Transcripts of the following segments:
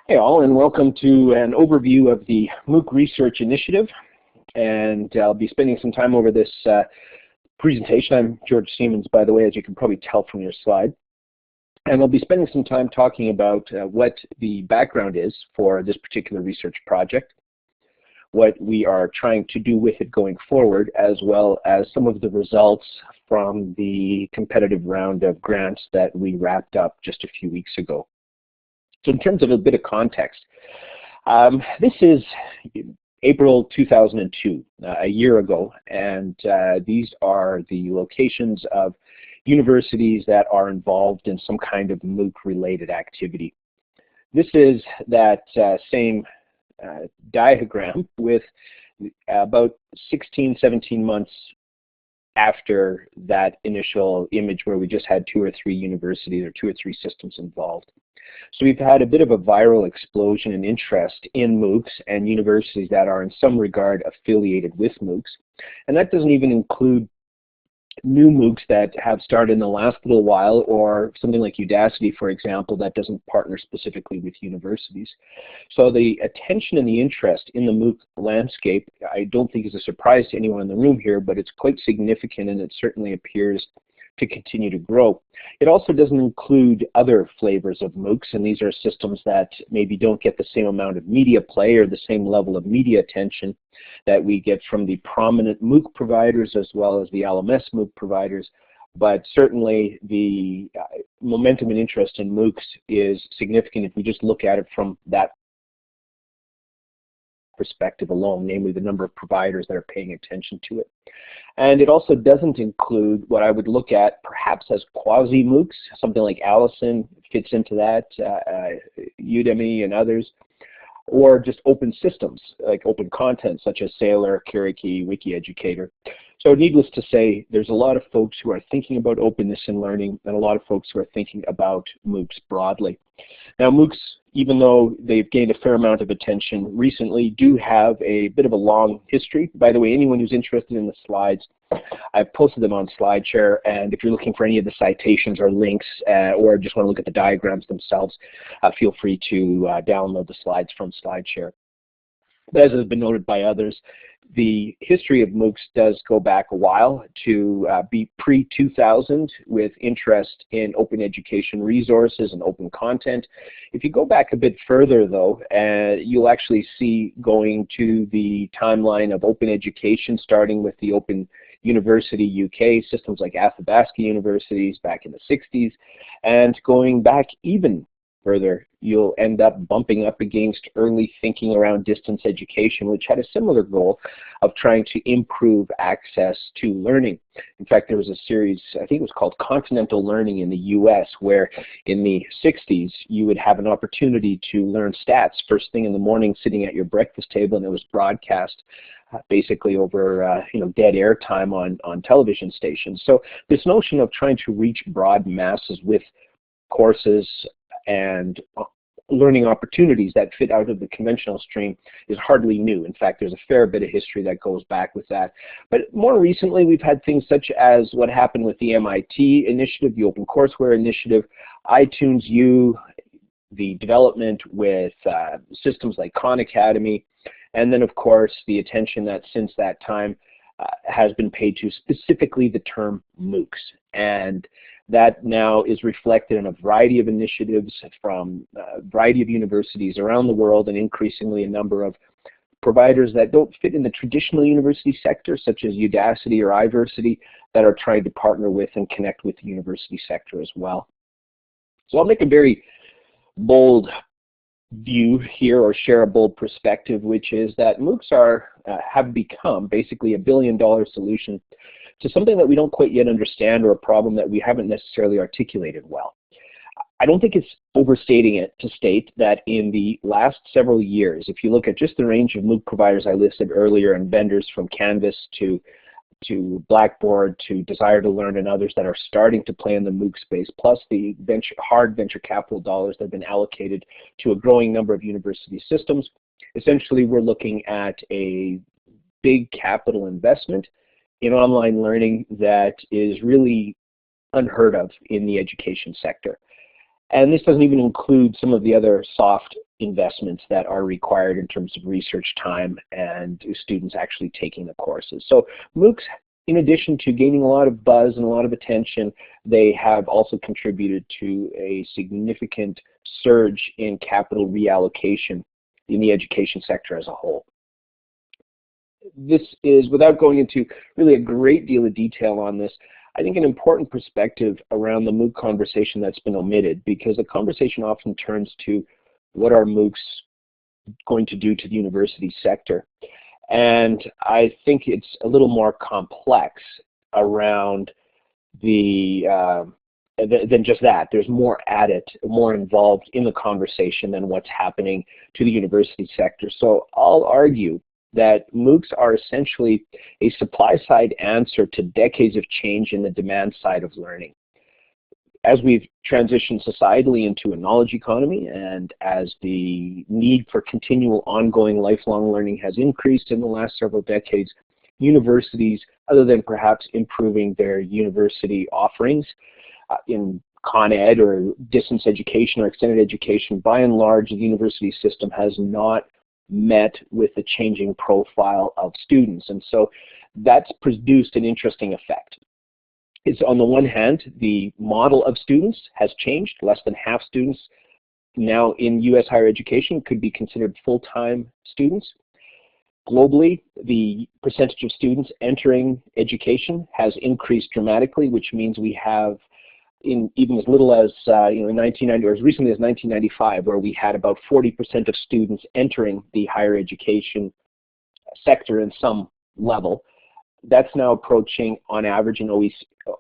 Hey all, and welcome to an overview of the MOOC Research Initiative. And I'll be spending some time over this presentation. I'm George Siemens, by the way, as you can probably tell from your slide. And I'll be spending some time talking about what the background is for this particular research project, what we are trying to do with it going forward, as well as some of the results from the competitive round of grants that we wrapped up just a few weeks ago. So in terms of a bit of context, this is April 2002, a year ago, and these are the locations of universities that are involved in some kind of MOOC-related activity. This is that same diagram with about 16, 17 months after that initial image where we just had 2 or 3 universities or 2 or 3 systems involved. So we've had a bit of a viral explosion in interest in MOOCs and universities that are in some regard affiliated with MOOCs. And that doesn't even include new MOOCs that have started in the last little while, or something like Udacity, for example, that doesn't partner specifically with universities. So the attention and the interest in the MOOC landscape, I don't think is a surprise to anyone in the room here, but it's quite significant, and it certainly appears to continue to grow. It also doesn't include other flavors of MOOCs, and these are systems that maybe don't get the same amount of media play or the same level of media attention that we get from the prominent MOOC providers as well as the LMS MOOC providers. But certainly the momentum and interest in MOOCs is significant if we just look at it from that perspective alone, namely the number of providers that are paying attention to it. And it also doesn't include what I would look at perhaps as quasi-MOOCs, something like Allison fits into that, Udemy and others, or just open systems like open content such as Sailor, Kiriki, WikiEducator. So needless to say, there's a lot of folks who are thinking about openness in learning and a lot of folks who are thinking about MOOCs broadly. Now MOOCs, even though they've gained a fair amount of attention recently, do have a bit of a long history. By the way, anyone who's interested in the slides, I've posted them on SlideShare, and if you're looking for any of the citations or links or just want to look at the diagrams themselves, feel free to download the slides from SlideShare. But as has been noted by others, the history of MOOCs does go back a while to be pre-2000 with interest in open education resources and open content. If you go back a bit further though, you'll actually see going to the timeline of open education starting with the Open University UK, systems like Athabasca universities back in the 60s, and going back even further, you'll end up bumping up against early thinking around distance education, which had a similar goal of trying to improve access to learning. In fact, there was a series, I think it was called Continental Learning in the US, where in the 60s you would have an opportunity to learn stats first thing in the morning sitting at your breakfast table, and it was broadcast basically over dead air time on television stations. So this notion of trying to reach broad masses with courses and learning opportunities that fit out of the conventional stream is hardly new. In fact, there's a fair bit of history that goes back with that. But more recently, we've had things such as what happened with the MIT initiative, the Open Courseware initiative, iTunes U, the development with systems like Khan Academy, and then of course the attention that since that time has been paid to specifically the term MOOCs. And that now is reflected in a variety of initiatives from a variety of universities around the world, and increasingly a number of providers that don't fit in the traditional university sector, such as Udacity or iVersity, that are trying to partner with and connect with the university sector as well. So I'll make a very bold view here, or share a bold perspective, which is that MOOCs have become basically $1 billion solution to something that we don't quite yet understand, or a problem that we haven't necessarily articulated well. I don't think it's overstating it to state that in the last several years, if you look at just the range of MOOC providers I listed earlier, and vendors from Canvas to Blackboard to Desire to Learn and others that are starting to play in the MOOC space, plus the hard venture capital dollars that have been allocated to a growing number of university systems, essentially we're looking at a big capital investment in online learning that is really unheard of in the education sector. And this doesn't even include some of the other soft investments that are required in terms of research time and students actually taking the courses. So MOOCs, in addition to gaining a lot of buzz and a lot of attention, they have also contributed to a significant surge in capital reallocation in the education sector as a whole. This is, without going into really a great deal of detail on this, I think an important perspective around the MOOC conversation that's been omitted, because the conversation often turns to what are MOOCs going to do to the university sector. And I think it's a little more complex around than just that. There's more at it, more involved in the conversation than what's happening to the university sector. So I'll argue that MOOCs are essentially a supply-side answer to decades of change in the demand side of learning. As we've transitioned societally into a knowledge economy, and as the need for continual ongoing lifelong learning has increased in the last several decades, universities, other than perhaps improving their university offerings in Con Ed or distance education or extended education, by and large the university system has not met with the changing profile of students. And so that's produced an interesting effect. It's, on the one hand, the model of students has changed. Less than half students now in U.S. higher education could be considered full-time students. Globally, the percentage of students entering education has increased dramatically, which means we have, in even as little as in 1990, or as recently as 1995, where we had about 40% of students entering the higher education sector in some level. That's now approaching, on average, an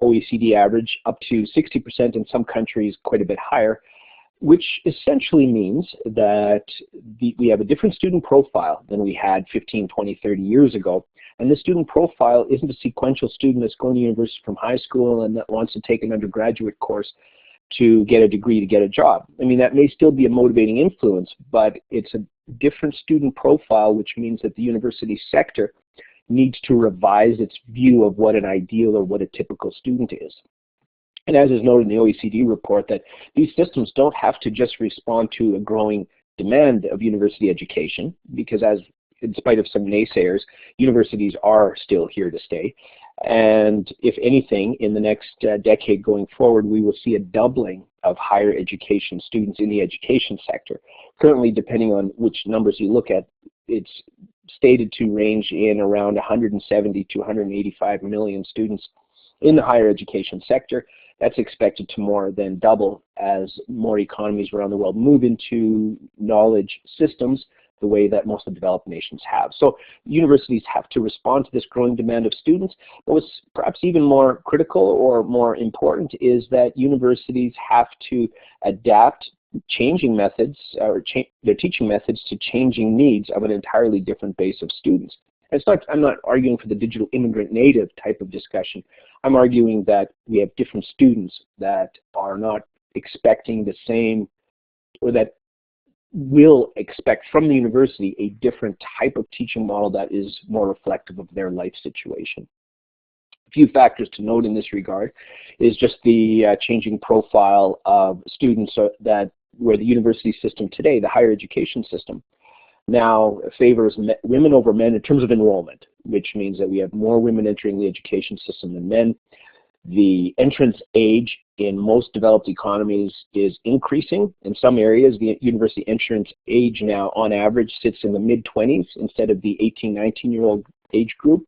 OECD average, up to 60%, in some countries quite a bit higher, which essentially means that we have a different student profile than we had 15, 20, 30 years ago. And the student profile isn't a sequential student that's going to university from high school and that wants to take an undergraduate course to get a degree to get a job. I mean, that may still be a motivating influence, but it's a different student profile, which means that the university sector needs to revise its view of what an ideal or what a typical student is. And as is noted in the OECD report, that these systems don't have to just respond to a growing demand of university education, because in spite of some naysayers, universities are still here to stay. And if anything, in the next decade going forward, we will see a doubling of higher education students in the education sector. Currently, depending on which numbers you look at, it's stated to range in around 170 to 185 million students in the higher education sector. That's expected to more than double as more economies around the world move into knowledge systems the way that most of the developed nations have. So universities have to respond to this growing demand of students. But what's perhaps even more critical or more important is that universities have to adapt changing methods or their teaching methods to changing needs of an entirely different base of students. And I'm not arguing for the digital immigrant native type of discussion. I'm arguing that we have different students that are not expecting the same, or that will expect from the university a different type of teaching model that is more reflective of their life situation. A few factors to note in this regard is just the changing profile of students where the university system today, the higher education system, now favors women over men in terms of enrollment, which means that we have more women entering the education system than men. The entrance age in most developed economies is increasing. In some areas, the university entrance age now, on average, sits in the mid-20s instead of the 18, 19-year-old age group.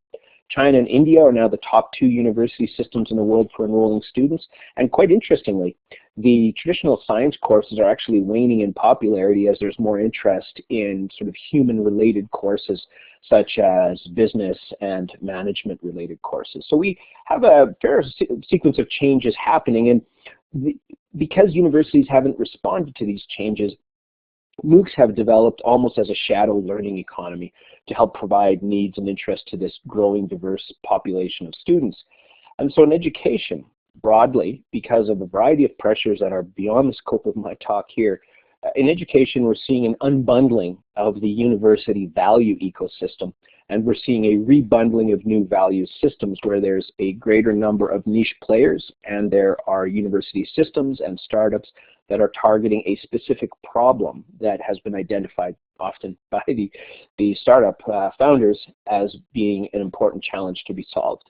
China and India are now the top 2 university systems in the world for enrolling students. And quite interestingly, the traditional science courses are actually waning in popularity as there's more interest in sort of human-related courses, such as business and management-related courses. So we have a fair sequence of changes happening, and because universities haven't responded to these changes, MOOCs have developed almost as a shadow learning economy to help provide needs and interest to this growing diverse population of students. And so in education, broadly, because of a variety of pressures that are beyond the scope of my talk here, in education we're seeing an unbundling of the university value ecosystem and we're seeing a rebundling of new value systems where there's a greater number of niche players, and there are university systems and startups that are targeting a specific problem that has been identified often by the startup founders as being an important challenge to be solved.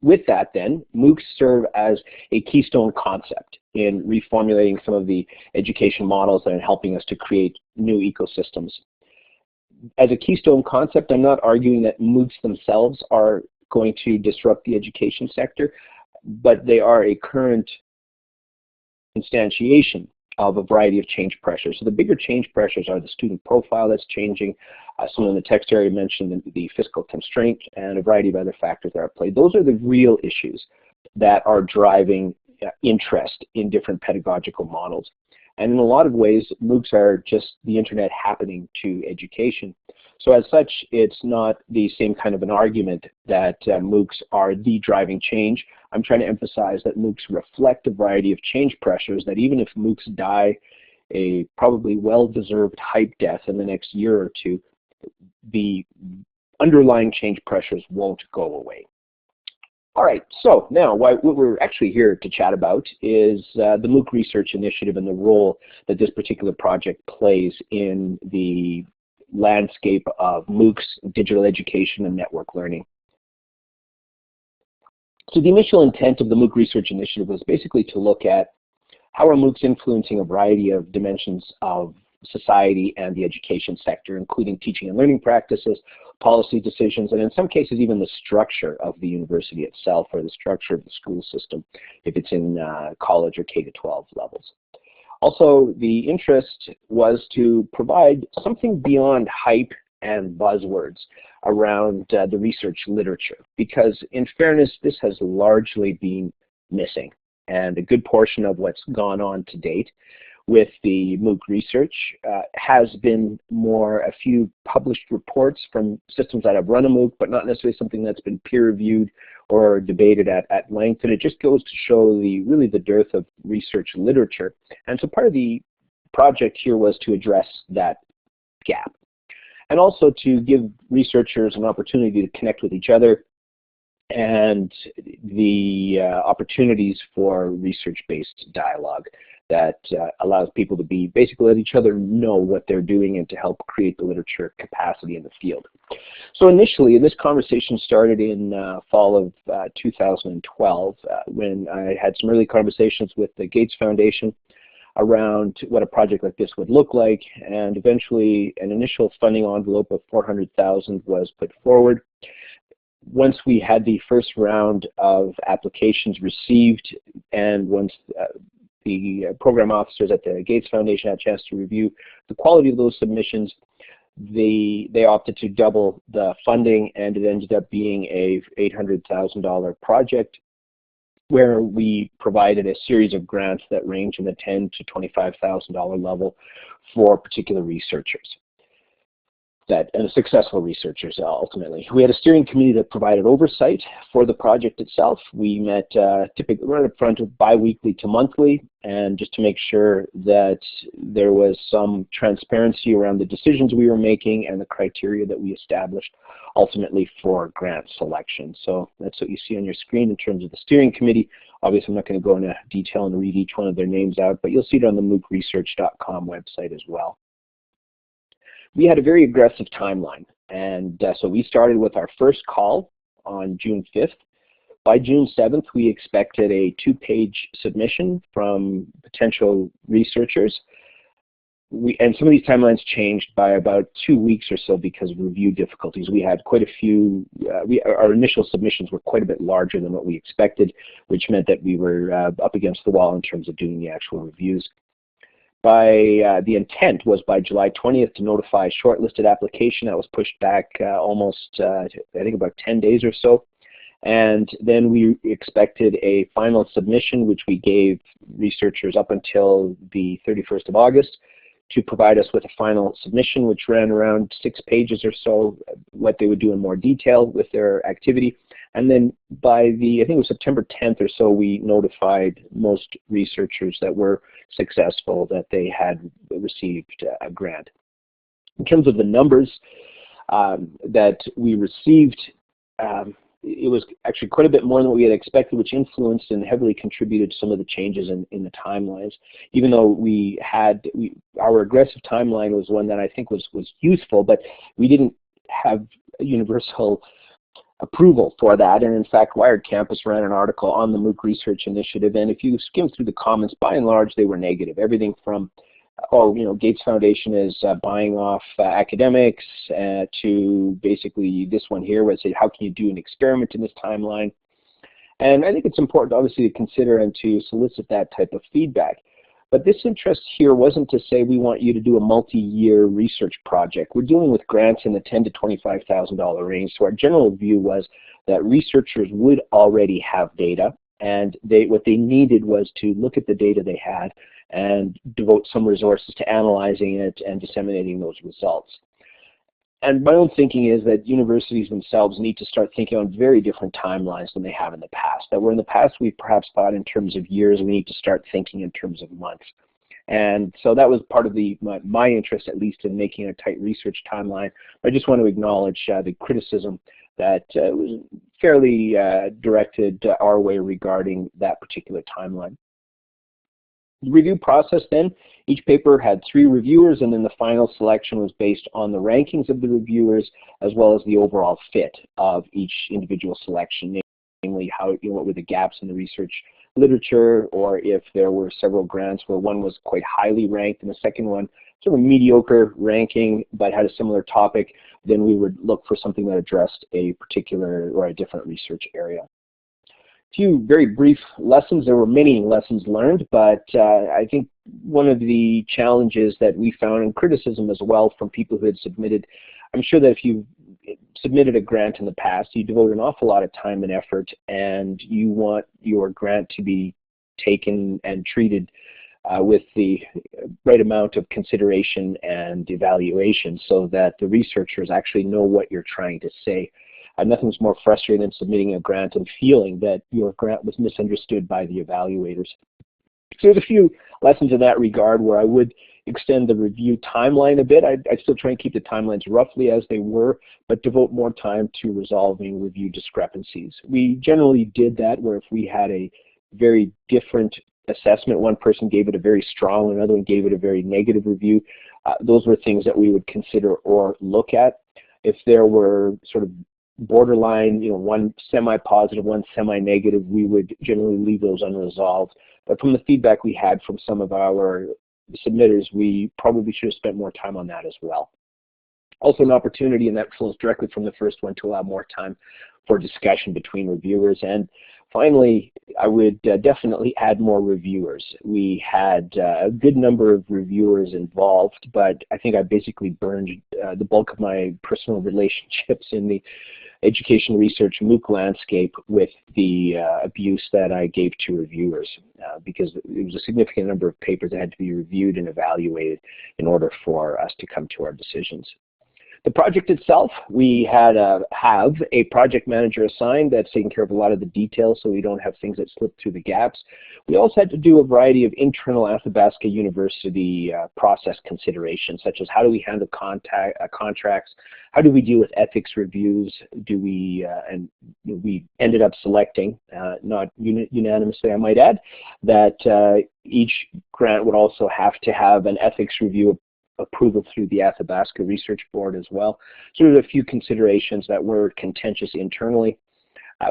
With that then, MOOCs serve as a keystone concept in reformulating some of the education models and helping us to create new ecosystems. As a keystone concept, I'm not arguing that MOOCs themselves are going to disrupt the education sector, but they are a current instantiation of a variety of change pressures. So the bigger change pressures are the student profile that's changing, someone in the text area mentioned the fiscal constraint, and a variety of other factors that are at play. Those are the real issues that are driving interest in different pedagogical models. And in a lot of ways, MOOCs are just the internet happening to education. So as such, it's not the same kind of an argument that MOOCs are the driving change. I'm trying to emphasize that MOOCs reflect a variety of change pressures that even if MOOCs die a probably well-deserved hype death in the next year or two, the underlying change pressures won't go away. All right, so now what we're actually here to chat about is the MOOC Research Initiative and the role that this particular project plays in the landscape of MOOCs, digital education, and network learning. So the initial intent of the MOOC Research Initiative was basically to look at how are MOOCs influencing a variety of dimensions of society and the education sector, including teaching and learning practices, policy decisions, and in some cases even the structure of the university itself or the structure of the school system if it's in college or K-12 levels. Also, the interest was to provide something beyond hype and buzzwords around the research literature, because in fairness, this has largely been missing, and a good portion of what's gone on to date with the MOOC research has been more a few published reports from systems that have run a MOOC, but not necessarily something that's been peer-reviewed or debated at length. And it just goes to show really the dearth of research literature. And so part of the project here was to address that gap, and also to give researchers an opportunity to connect with each other and the opportunities for research-based dialogue that allows people to basically let each other know what they're doing and to help create the literature capacity in the field. So initially, this conversation started in fall of 2012 when I had some early conversations with the Gates Foundation around what a project like this would look like, and eventually an initial funding envelope of $400,000 was put forward. Once we had the first round of applications received, and once the program officers at the Gates Foundation had a chance to review the quality of those submissions, they opted to double the funding, and it ended up being a $800,000 project where we provided a series of grants that range in the $10,000 to $25,000 level for particular researchers. And successful researchers ultimately. We had a steering committee that provided oversight for the project itself. We met typically right up front bi-weekly to monthly, and just to make sure that there was some transparency around the decisions we were making and the criteria that we established ultimately for grant selection. So that's what you see on your screen in terms of the steering committee. Obviously, I'm not going to go into detail and read each one of their names out, but you'll see it on the moocresearch.com website as well. We had a very aggressive timeline, and so we started with our first call on June 5th. By June 7th, we expected a 2-page submission from potential researchers. And some of these timelines changed by about 2 weeks or so because of review difficulties. We had quite a few, our initial submissions were quite a bit larger than what we expected, which meant that we were up against the wall in terms of doing the actual reviews. The intent was by July 20th to notify a shortlisted application. That was pushed back almost, I think about 10 days or so. And then we expected a final submission, which we gave researchers up until the 31st of August to provide us with a final submission, which ran around 6 pages or so, what they would do in more detail with their activity. And then by I think it was September 10th or so, we notified most researchers that were successful that they had received a grant. In terms of the numbers, that we received. It was actually quite a bit more than what we had expected, which influenced and heavily contributed to some of the changes in the timelines. Even though our aggressive timeline was one that I think was useful, but we didn't have universal approval for that. And in fact, Wired Campus ran an article on the MOOC Research Initiative, and if you skim through the comments, by and large, they were negative. Everything from Gates Foundation is buying off academics to basically this one here where it said, how can you do an experiment in this timeline? And I think it's important, obviously, to consider and to solicit that type of feedback. But this interest here wasn't to say we want you to do a multi-year research project. We're dealing with grants in the $10,000 to $25,000 range, so our general view was that researchers would already have data, and what they needed was to look at the data they had and devote some resources to analyzing it and disseminating those results. And my own thinking is that universities themselves need to start thinking on very different timelines than they have in the past. That where in the past we perhaps thought in terms of years, we need to start thinking in terms of months. And so that was part of my interest, at least, in making a tight research timeline. I just want to acknowledge the criticism that was fairly directed our way regarding that particular timeline. The review process then, each paper had 3 reviewers, and then the final selection was based on the rankings of the reviewers as well as the overall fit of each individual selection, namely what were the gaps in the research literature, or if there were several grants where one was quite highly ranked and the second one sort of mediocre ranking but had a similar topic, then we would look for something that addressed a particular or a different research area. Few very brief lessons. There were many lessons learned, but I think one of the challenges that we found, and criticism as well from people who had submitted, I'm sure that if you submitted a grant in the past, you devote an awful lot of time and effort, and you want your grant to be taken and treated with the right amount of consideration and evaluation so that the researchers actually know what you're trying to say. Nothing's more frustrating than submitting a grant and feeling that your grant was misunderstood by the evaluators. So there's a few lessons in that regard where I would extend the review timeline a bit. I'd still try and keep the timelines roughly as they were, but devote more time to resolving review discrepancies. We generally did that where if we had a very different assessment, one person gave it a very strong, another one gave it a very negative review, those were things that we would consider or look at. If there were sort of borderline, one semi-positive, one semi-negative, we would generally leave those unresolved. But from the feedback we had from some of our submitters, we probably should have spent more time on that as well. Also an opportunity, and that flows directly from the first one, to allow more time for discussion between reviewers. And finally, I would definitely add more reviewers. We had a good number of reviewers involved, but I think I basically burned the bulk of my personal relationships in the education research MOOC landscape with the abuse that I gave to reviewers, because it was a significant number of papers that had to be reviewed and evaluated in order for us to come to our decisions. The project itself, we have a project manager assigned that's taking care of a lot of the details so we don't have things that slip through the gaps. We also had to do a variety of internal Athabasca University process considerations, such as how do we handle contracts, how do we deal with ethics reviews, and we ended up selecting, not unanimously I might add, that each grant would also have to have an ethics review approval through the Athabasca Research Board as well. So there were a few considerations that were contentious internally.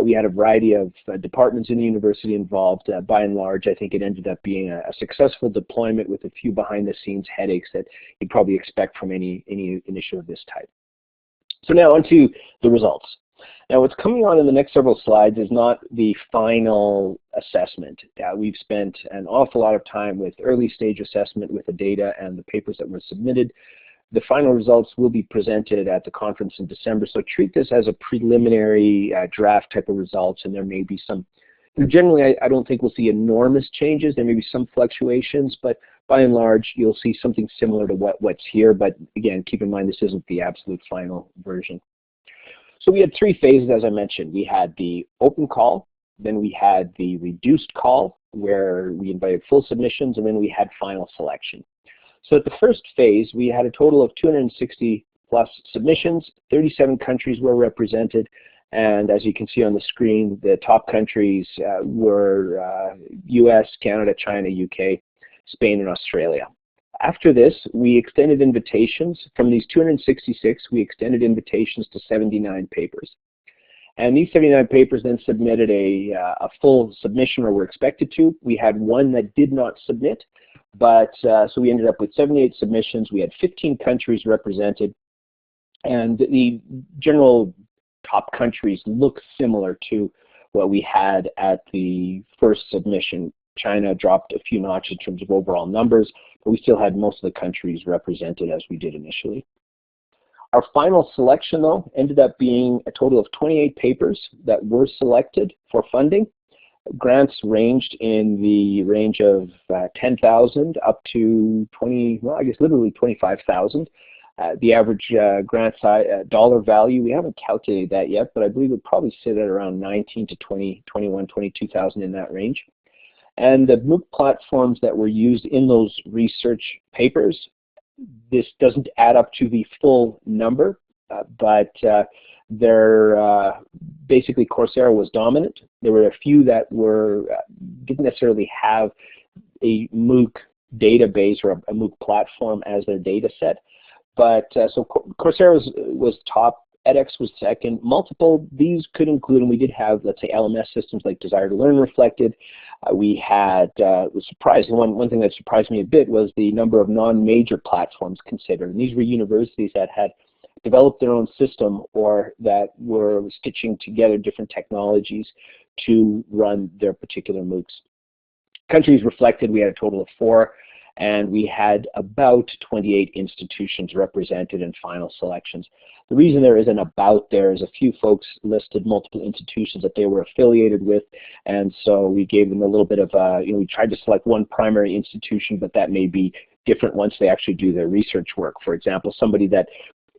We had a variety of departments in the university involved. By and large, I think it ended up being a successful deployment with a few behind-the-scenes headaches that you'd probably expect from any initiative of this type. So now on to the results. Now what's coming on in the next several slides is not the final assessment. We've spent an awful lot of time with early stage assessment with the data and the papers that were submitted. The final results will be presented at the conference in December, so treat this as a preliminary draft type of results, and there may be some, generally I don't think we'll see enormous changes. There may be some fluctuations, but by and large you'll see something similar to what's here, but again, keep in mind this isn't the absolute final version. So we had 3 phases, as I mentioned. We had the open call, then we had the reduced call, where we invited full submissions, and then we had final selection. So at the first phase, we had a total of 260 plus submissions. 37 countries were represented, and as you can see on the screen, the top countries were US, Canada, China, UK, Spain, and Australia. After this, we extended invitations. From these 266, we extended invitations to 79 papers. And these 79 papers then submitted a full submission, or were expected to. We had one that did not submit, but so we ended up with 78 submissions. We had 15 countries represented, and the general top countries look similar to what we had at the first submission. China dropped a few notches in terms of overall numbers, but we still had most of the countries represented as we did initially. Our final selection, though, ended up being a total of 28 papers that were selected for funding. Grants ranged in the range of 10,000 up to literally 25,000. The average grant size, dollar value, we haven't calculated that yet, but I believe it would probably sit at around 19 to 22,000 in that range. And the MOOC platforms that were used in those research papers, this doesn't add up to the full number, but basically Coursera was dominant. There were a few that didn't necessarily have a MOOC database or a MOOC platform as their data set. But so Coursera was top, edX was second. Multiple, these could include, and we did have, let's say, LMS systems like Desire to Learn reflected. We had, was surprising, one thing that surprised me a bit was the number of non-major platforms considered. And these were universities that had developed their own system or that were stitching together different technologies to run their particular MOOCs. Countries reflected, we had a total of 4. And we had about 28 institutions represented in final selections. The reason there is an about there is a few folks listed multiple institutions that they were affiliated with, and so we gave them a little bit of, we tried to select one primary institution, but that may be different once they actually do their research work. For example, somebody that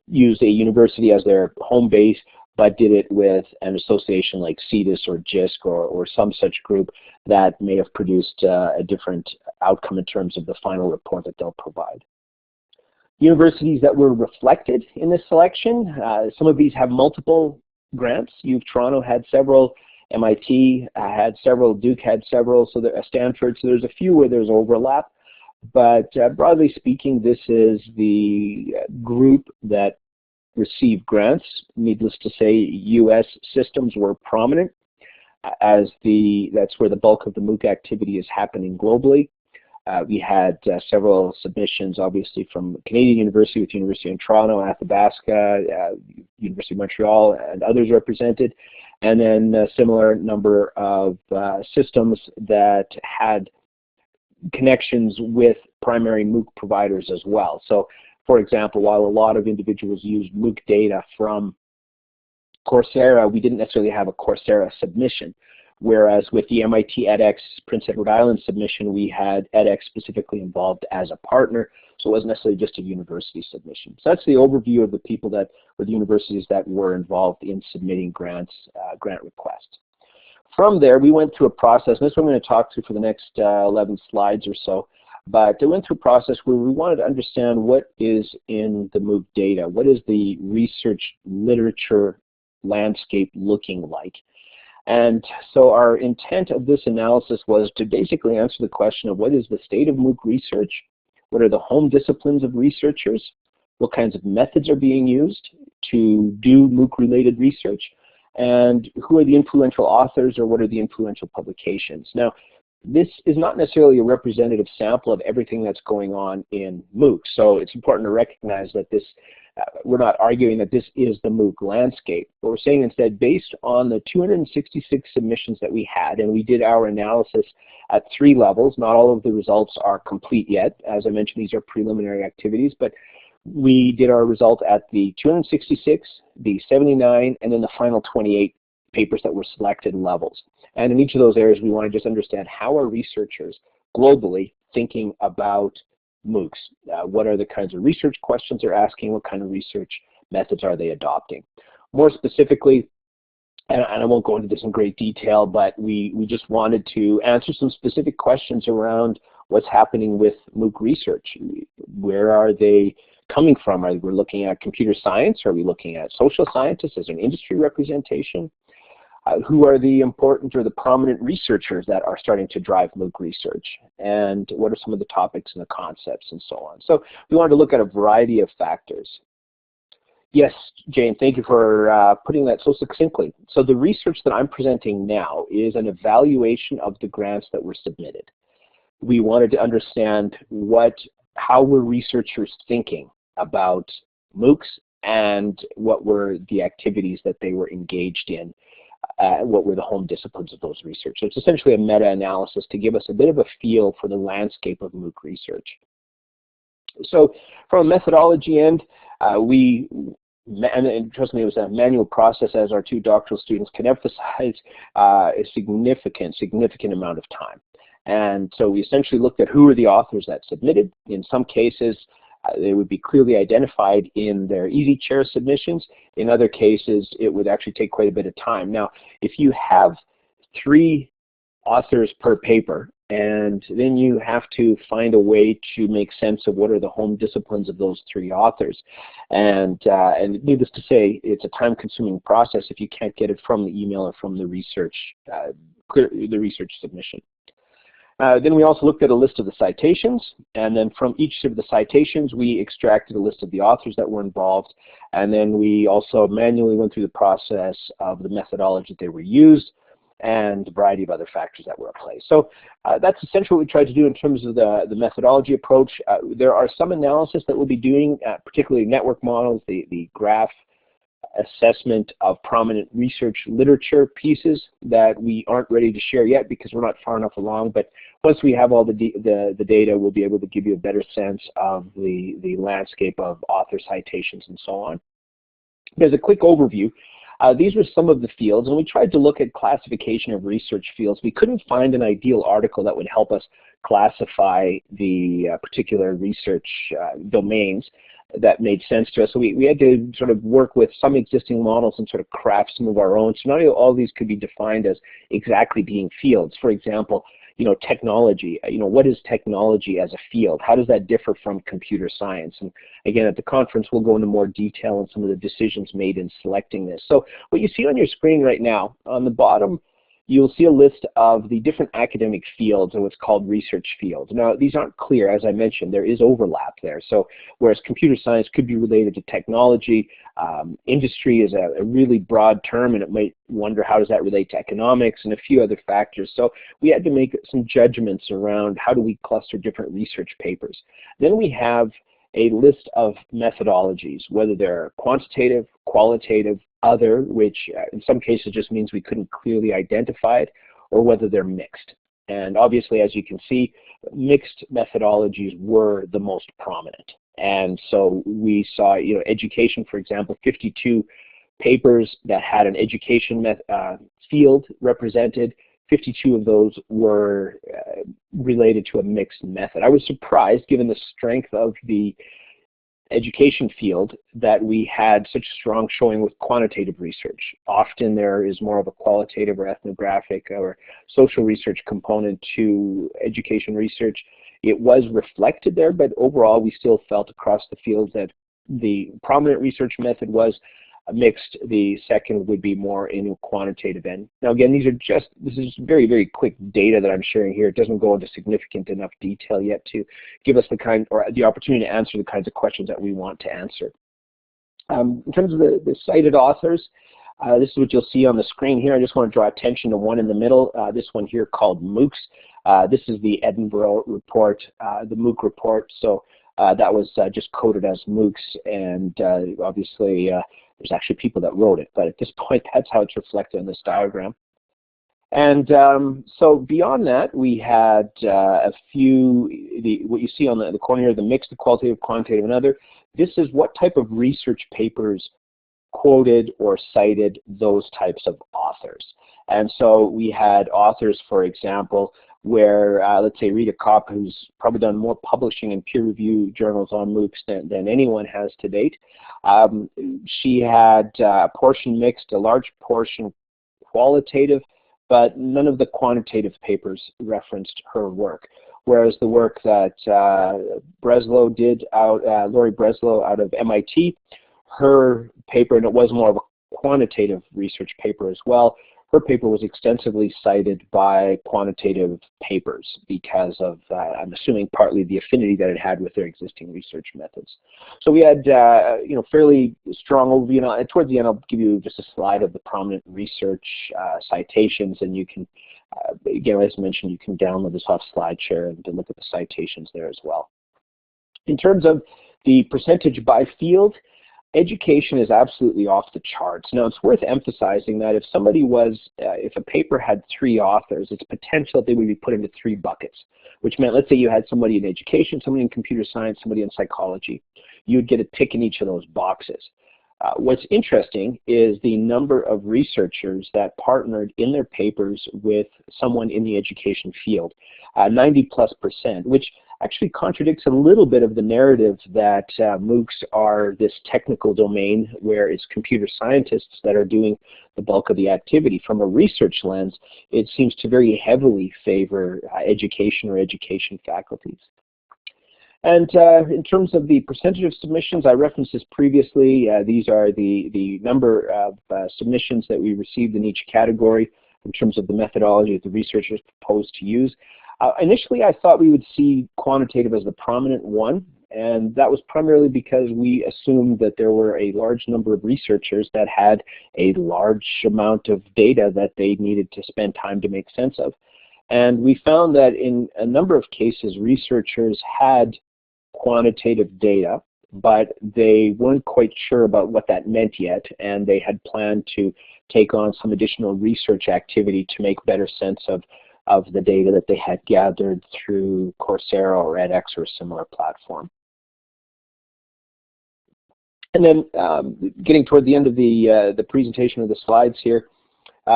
used a university as their home base, but did it with an association like CETUS or JISC or some such group that may have produced a different outcome in terms of the final report that they'll provide. Universities that were reflected in this selection, some of these have multiple grants. Toronto had several, MIT had several, Duke had several, so Stanford, so there's a few where there's overlap. But broadly speaking, this is the group that received grants. Needless to say, US systems were prominent as that's where the bulk of the MOOC activity is happening globally. We had several submissions, obviously, from Canadian University with University of Toronto, Athabasca, University of Montreal, and others represented, and then a similar number of systems that had connections with primary MOOC providers as well. So, for example, while a lot of individuals used MOOC data from Coursera, we didn't necessarily have a Coursera submission. Whereas with the MIT edX Prince Edward Island submission, we had edX specifically involved as a partner, so it wasn't necessarily just a university submission. So that's the overview of the people that were the universities that were involved in submitting grants, grant requests. From there, we went through a process, and this is what I'm going to talk through for the next 11 slides or so. But I went through a process where we wanted to understand what is in the MOOC data, what is the research literature landscape looking like. And so our intent of this analysis was to basically answer the question of what is the state of MOOC research, what are the home disciplines of researchers, what kinds of methods are being used to do MOOC-related research, and who are the influential authors or what are the influential publications. Now, this is not necessarily a representative sample of everything that's going on in MOOC, so it's important to recognize that this we're not arguing that this is the MOOC landscape, but we're saying instead, based on the 266 submissions that we had, and we did our analysis at 3 levels. Not all of the results are complete yet. As I mentioned, these are preliminary activities, but we did our result at the 266, the 79, and then the final 28 papers that were selected levels. And in each of those areas, we want to just understand how are researchers globally thinking about MOOCs. What are the kinds of research questions they're asking? What kind of research methods are they adopting? More specifically, and I won't go into this in great detail, but we just wanted to answer some specific questions around what's happening with MOOC research. Where are they coming from? Are we looking at computer science? Are we looking at social scientists as an industry representation? Who are the important or the prominent researchers that are starting to drive MOOC research? And what are some of the topics and the concepts and so on? So we wanted to look at a variety of factors. Yes, Jane, thank you for putting that so succinctly. So the research that I'm presenting now is an evaluation of the grants that were submitted. We wanted to understand how were researchers thinking about MOOCs and what were the activities that they were engaged in, what were the home disciplines of those research. So it's essentially a meta-analysis to give us a bit of a feel for the landscape of MOOC research. So from a methodology end, and trust me, it was a manual process, as our two doctoral students can emphasize, a significant amount of time. And so we essentially looked at who were the authors that submitted. In some cases, they would be clearly identified in their easy chair submissions. In other cases, it would actually take quite a bit of time. Now, if you have 3 authors per paper, and then you have to find a way to make sense of what are the home disciplines of those 3 authors. And needless to say, it's a time-consuming process if you can't get it from the email or from the research submission. Then we also looked at a list of the citations, and then from each of the citations we extracted a list of the authors that were involved, and then we also manually went through the process of the methodology that were used and a variety of other factors that were at play. So that's essentially what we tried to do in terms of the methodology approach. There are some analysis that we'll be doing, particularly network models, the graph assessment of prominent research literature pieces that we aren't ready to share yet because we're not far enough along, but once we have all the data, we'll be able to give you a better sense of the landscape of author citations and so on. There's a quick overview. These were some of the fields, and we tried to look at classification of research fields. We couldn't find an ideal article that would help us classify the particular research domains that made sense to us. So we had to sort of work with some existing models and sort of craft some of our own. So not all of these could be defined as exactly being fields. For example, technology. What is technology as a field? How does that differ from computer science? And again, at the conference, we'll go into more detail on some of the decisions made in selecting this. So what you see on your screen right now, on the bottom, you'll see a list of the different academic fields and what's called research fields. Now, these aren't clear. As I mentioned, there is overlap there. So whereas computer science could be related to technology, industry is a really broad term, and it might wonder how does that relate to economics and a few other factors. So we had to make some judgments around how do we cluster different research papers. Then we have a list of methodologies, whether they're quantitative, qualitative, other, which in some cases just means we couldn't clearly identify it, or whether they're mixed. And obviously, as you can see, mixed methodologies were the most prominent. And so we saw, education, for example, 52 papers that had an education field represented. 52 of those were related to a mixed method. I was surprised, given the strength of the education field, that we had such a strong showing with quantitative research. Often there is more of a qualitative or ethnographic or social research component to education research. It was reflected there, but overall we still felt across the fields that the prominent research method was mixed. The second would be more in a quantitative end. Now again, this is very, very quick data that I'm sharing here. It doesn't go into significant enough detail yet to give us the opportunity to answer the kinds of questions that we want to answer. In terms of the cited authors, this is what you'll see on the screen here. I just want to draw attention to one in the middle, this one here called MOOCs. This is the Edinburgh report, the MOOC report. So that was just coded as MOOCs, and obviously there's actually people that wrote it, but at this point that's how it's reflected in this diagram. And so beyond that, we had a few, what you see on the corner here, the mix, the qualitative, quantitative, and other. This is what type of research papers quoted or cited those types of authors. And so we had authors, for example, where, let's say, Rita Kopp, who's probably done more publishing in peer-reviewed journals on MOOCs than anyone has to date. She had a portion mixed, a large portion qualitative, but none of the quantitative papers referenced her work. whereas the work that Breslow did Lori Breslow out of MIT, her paper, and it was more of a quantitative research paper as well, her paper was extensively cited by quantitative papers because of, I'm assuming, partly the affinity that it had with their existing research methods. So we had, fairly strong overview. And towards the end, I'll give you just a slide of the prominent research citations, and you can, again, as mentioned, you can download this off SlideShare and look at the citations there as well. In terms of the percentage by field, education is absolutely off the charts. Now, it's worth emphasizing that if somebody was, if a paper had 3 authors, it's potential that they would be put into 3 buckets, which meant, let's say you had somebody in education, somebody in computer science, somebody in psychology. You would get a tick in each of those boxes. What's interesting is the number of researchers that partnered in their papers with someone in the education field, 90+%, which actually contradicts a little bit of the narrative that MOOCs are this technical domain where it's computer scientists that are doing the bulk of the activity. From a research lens, it seems to very heavily favor education or education faculties. And in terms of the percentage of submissions, I referenced this previously. These are the number of submissions that we received in each category in terms of the methodology that the researchers proposed to use. Initially, I thought we would see quantitative as the prominent one, and that was primarily because we assumed that there were a large number of researchers that had a large amount of data that they needed to spend time to make sense of. And we found that in a number of cases, researchers had quantitative data, but they weren't quite sure about what that meant yet, and they had planned to take on some additional research activity to make better sense of the data that they had gathered through Coursera or edX or a similar platform. And then getting toward the end of the presentation of the slides here,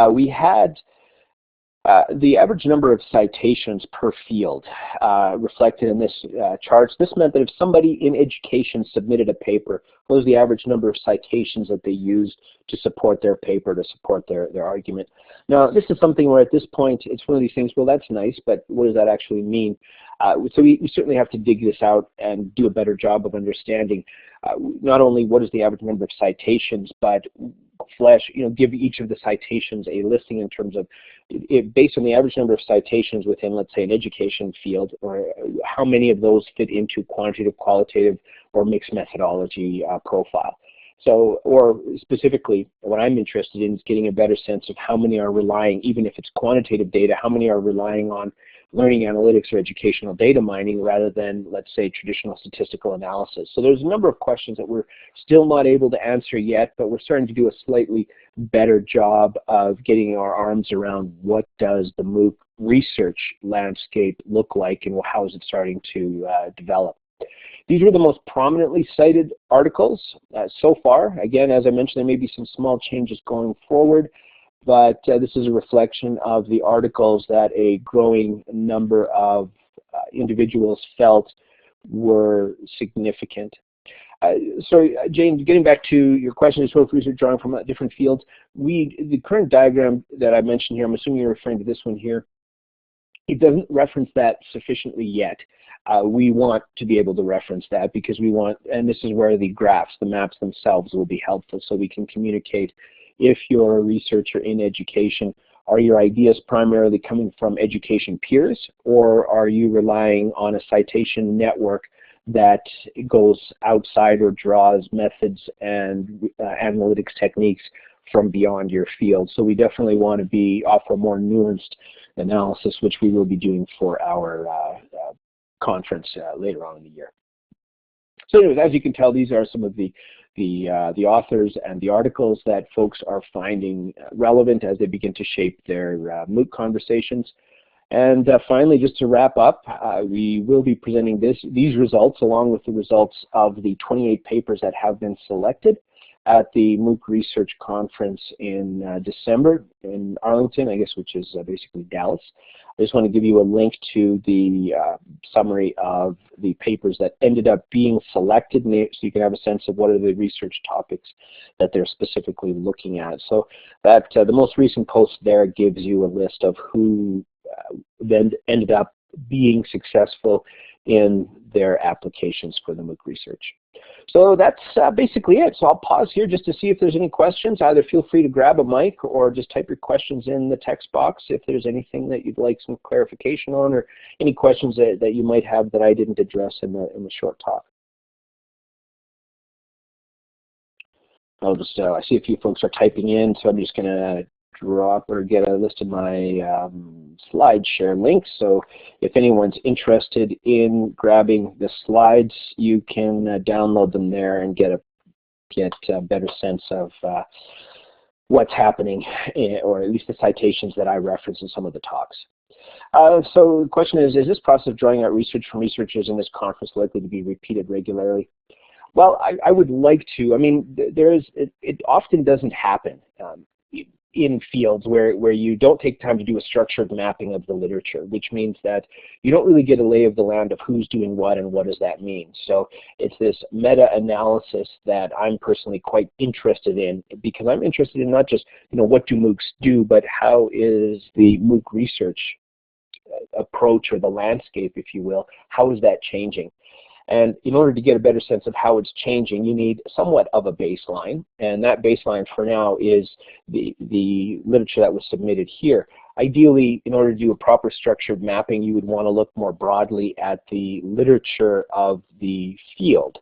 we had the average number of citations per field reflected in this chart. This meant that if somebody in education submitted a paper, what was the average number of citations that they used to support their paper, to support their argument. Now, this is something where at this point, it's one of these things, well, that's nice, but what does that actually mean? So we certainly have to dig this out and do a better job of understanding not only what is the average number of citations, but give each of the citations a listing in terms of, based on the average number of citations within, let's say, an education field, or how many of those fit into quantitative, qualitative, or mixed methodology profile. So, or specifically, what I'm interested in is getting a better sense of how many are relying, even if it's quantitative data, how many are relying on learning analytics or educational data mining rather than, let's say, traditional statistical analysis. So there's a number of questions that we're still not able to answer yet, but we're starting to do a slightly better job of getting our arms around what does the MOOC research landscape look like and how is it starting to develop. These were the most prominently cited articles so far. Again, as I mentioned, there may be some small changes going forward, but this is a reflection of the articles that a growing number of individuals felt were significant. So Jane, getting back to your question as well, if research drawing from different fields, the current diagram that I mentioned here, I'm assuming you're referring to this one here, it doesn't reference that sufficiently yet. We want to be able to reference that because we want, and this is where the graphs, the maps themselves will be helpful, so we can communicate if you're a researcher in education, are your ideas primarily coming from education peers, or are you relying on a citation network that goes outside or draws methods and analytics techniques from beyond your field? So we definitely want to offer a more nuanced analysis, which we will be doing for our conference later on in the year. So anyways, as you can tell, these are some of the authors and the articles that folks are finding relevant as they begin to shape their MOOC conversations. And finally, just to wrap up, we will be presenting these results along with the results of the 28 papers that have been selected at the MOOC Research Conference in December in Arlington, I guess, which is basically Dallas. I just want to give you a link to the summary of the papers that ended up being selected, so you can have a sense of what are the research topics that they're specifically looking at. So that the most recent post there gives you a list of who then ended up being successful in their applications for the MOOC research. So that's basically it. So I'll pause here just to see if there's any questions. Either feel free to grab a mic or just type your questions in the text box if there's anything that you'd like some clarification on, or any questions that you might have that I didn't address in the short talk. I'll just, I see a few folks are typing in, so I'm just going to drop or get a list of my slide share links. So if anyone's interested in grabbing the slides, you can download them there and get a better sense of what's happening, or at least the citations that I reference in some of the talks. So the question is this process of drawing out research from researchers in this conference likely to be repeated regularly? Well, I would like to. I mean, it often doesn't happen in fields where you don't take time to do a structured mapping of the literature, which means that you don't really get a lay of the land of who's doing what and what does that mean. So it's this meta-analysis that I'm personally quite interested in, because I'm interested in not just, what do MOOCs do, but how is the MOOC research approach, or the landscape, if you will, how is that changing? And in order to get a better sense of how it's changing, you need somewhat of a baseline, and that baseline for now is the literature that was submitted here. Ideally, in order to do a proper structured mapping, you would want to look more broadly at the literature of the field.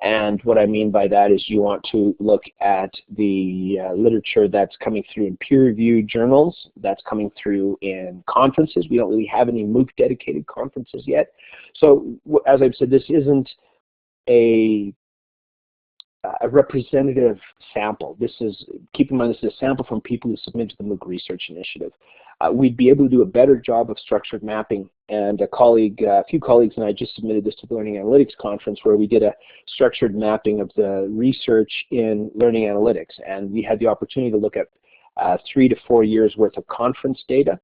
And what I mean by that is you want to look at the literature that's coming through in peer-reviewed journals, that's coming through in conferences. We don't really have any MOOC-dedicated conferences yet. So as I've said, this isn't a representative sample. This is, keep in mind, this is a sample from people who submitted to the MOOC Research Initiative. We'd be able to do a better job of structured mapping, and a few colleagues and I just submitted this to the Learning Analytics Conference, where we did a structured mapping of the research in learning analytics, and we had the opportunity to look at 3 to 4 years worth of conference data,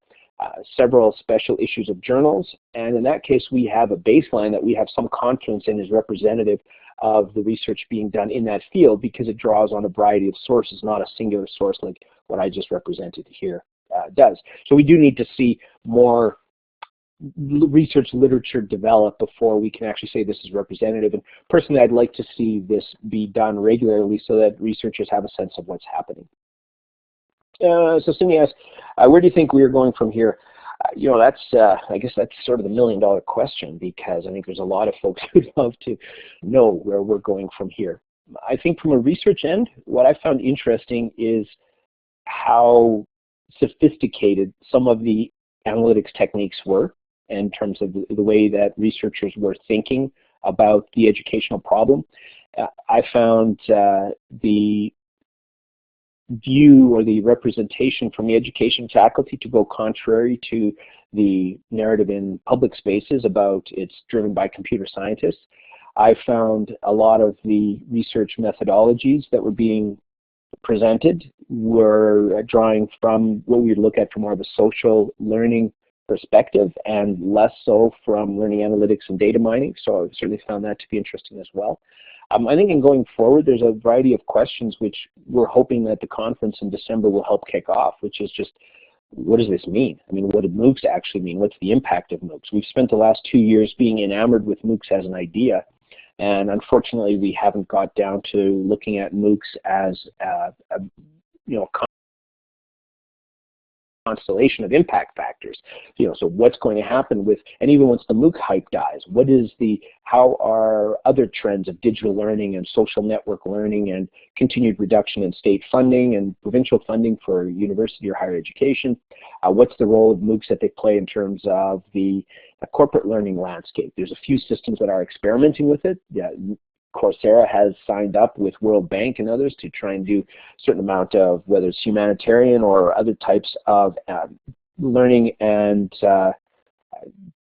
several special issues of journals, and in that case we have a baseline that we have some confidence in is representative of the research being done in that field, because it draws on a variety of sources, not a singular source like what I just represented here does. So we do need to see more research literature develop before we can actually say this is representative. And personally, I'd like to see this be done regularly so that researchers have a sense of what's happening. So Cindy asks, where do you think we are going from here? That's I guess that's sort of the million-dollar question, because I think there's a lot of folks who'd love to know where we're going from here. I think from a research end, what I found interesting is how sophisticated some of the analytics techniques were in terms of the way that researchers were thinking about the educational problem. I found the view or the representation from the education faculty to go contrary to the narrative in public spaces about it's driven by computer scientists. I found a lot of the research methodologies that were being presented were drawing from what we would look at from more of a social learning perspective, and less so from learning analytics and data mining. So I certainly found that to be interesting as well. I think in going forward, there's a variety of questions which we're hoping that the conference in December will help kick off, which is just, what does this mean? I mean, what do MOOCs actually mean? What's the impact of MOOCs? We've spent the last 2 years being enamored with MOOCs as an idea, and unfortunately we haven't got down to looking at MOOCs as a constellation of impact factors. So what's going to happen with, and even once the MOOC hype dies, how are other trends of digital learning and social network learning and continued reduction in state funding and provincial funding for university or higher education? What's the role of MOOCs that they play in terms of the corporate learning landscape? There's a few systems that are experimenting with it. Coursera has signed up with World Bank and others to try and do a certain amount of, whether it's humanitarian or other types of learning and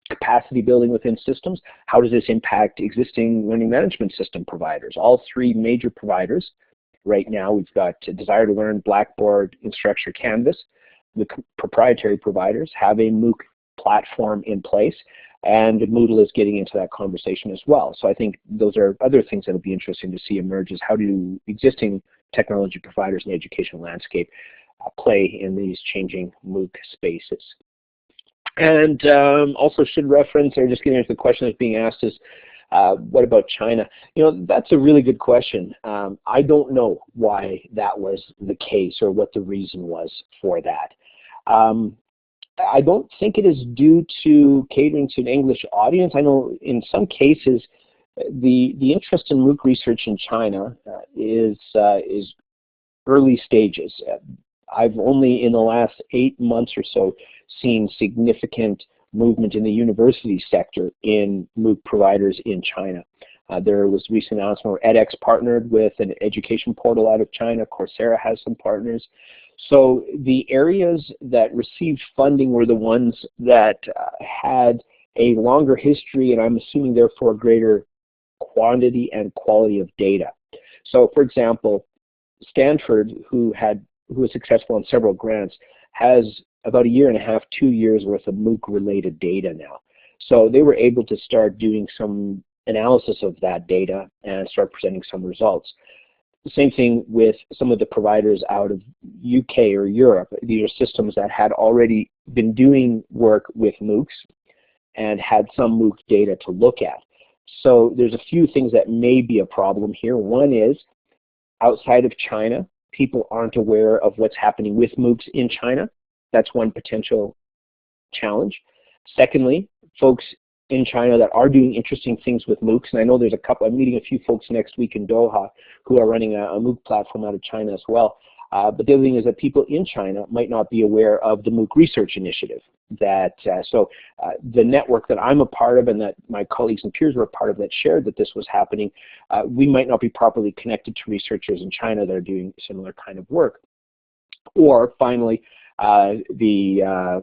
capacity building within systems. How does this impact existing learning management system providers? All 3 major providers right now, we've got Desire to Learn, Blackboard, Instructure, Canvas. The proprietary providers have a MOOC platform in place, and Moodle is getting into that conversation as well. So I think those are other things that will be interesting to see emerge, is how do existing technology providers in the educational landscape play in these changing MOOC spaces. And also should reference, or just getting into the question that's being asked is, what about China? You know, that's a really good question. I don't know why that was the case or what the reason was for that. I don't think it is due to catering to an English audience. I know in some cases the interest in MOOC research in China is early stages. I've only in the last 8 months or so seen significant movement in the university sector in MOOC providers in China. There was a recent announcement where edX partnered with an education portal out of China. Coursera has some partners. So the areas that received funding were the ones that had a longer history, and I'm assuming therefore greater quantity and quality of data. So for example, Stanford, who was successful on several grants, has about 1.5 years, 2 years worth of MOOC-related data now. So they were able to start doing some analysis of that data and start presenting some results. The same thing with some of the providers out of UK or Europe. These are systems that had already been doing work with MOOCs and had some MOOC data to look at. So there's a few things that may be a problem here. One is, outside of China, people aren't aware of what's happening with MOOCs in China. That's one potential challenge. Secondly, folks in China that are doing interesting things with MOOCs, and I know there's a couple, I'm meeting a few folks next week in Doha who are running a MOOC platform out of China as well. But the other thing is that people in China might not be aware of the MOOC Research Initiative. The network that I'm a part of and that my colleagues and peers were a part of that shared that this was happening, we might not be properly connected to researchers in China that are doing similar kind of work. Or finally, the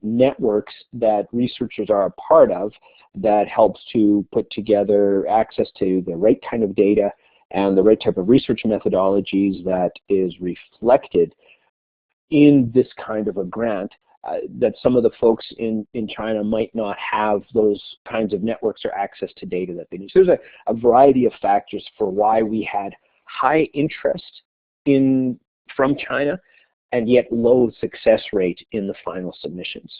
networks that researchers are a part of that helps to put together access to the right kind of data and the right type of research methodologies that is reflected in this kind of a grant, that some of the folks in China might not have those kinds of networks or access to data that they need. So there's a variety of factors for why we had high interest from China and yet low success rate in the final submissions.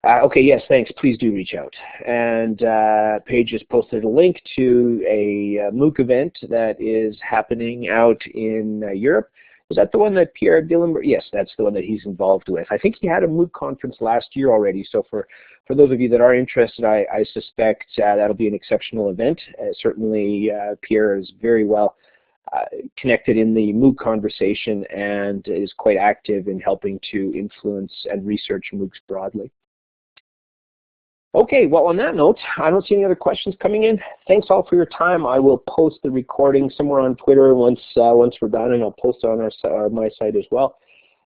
Okay, yes, thanks. Please do reach out. And Paige has posted a link to a MOOC event that is happening out in Europe. Is that the one that Pierre Dillenberg? Yes, that's the one that he's involved with. I think he had a MOOC conference last year already. So for those of you that are interested, I suspect that'll be an exceptional event. Certainly, Pierre is very well connected in the MOOC conversation and is quite active in helping to influence and research MOOCs broadly. Okay, well on that note, I don't see any other questions coming in. Thanks all for your time. I will post the recording somewhere on Twitter once we're done, and I'll post it on my site as well.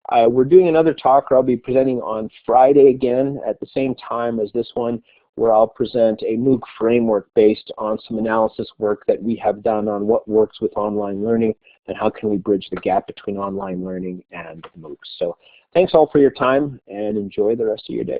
We're doing another talk, or I'll be presenting on Friday again at the same time as this one, where I'll present a MOOC framework based on some analysis work that we have done on what works with online learning and how can we bridge the gap between online learning and MOOCs. So thanks all for your time and enjoy the rest of your day.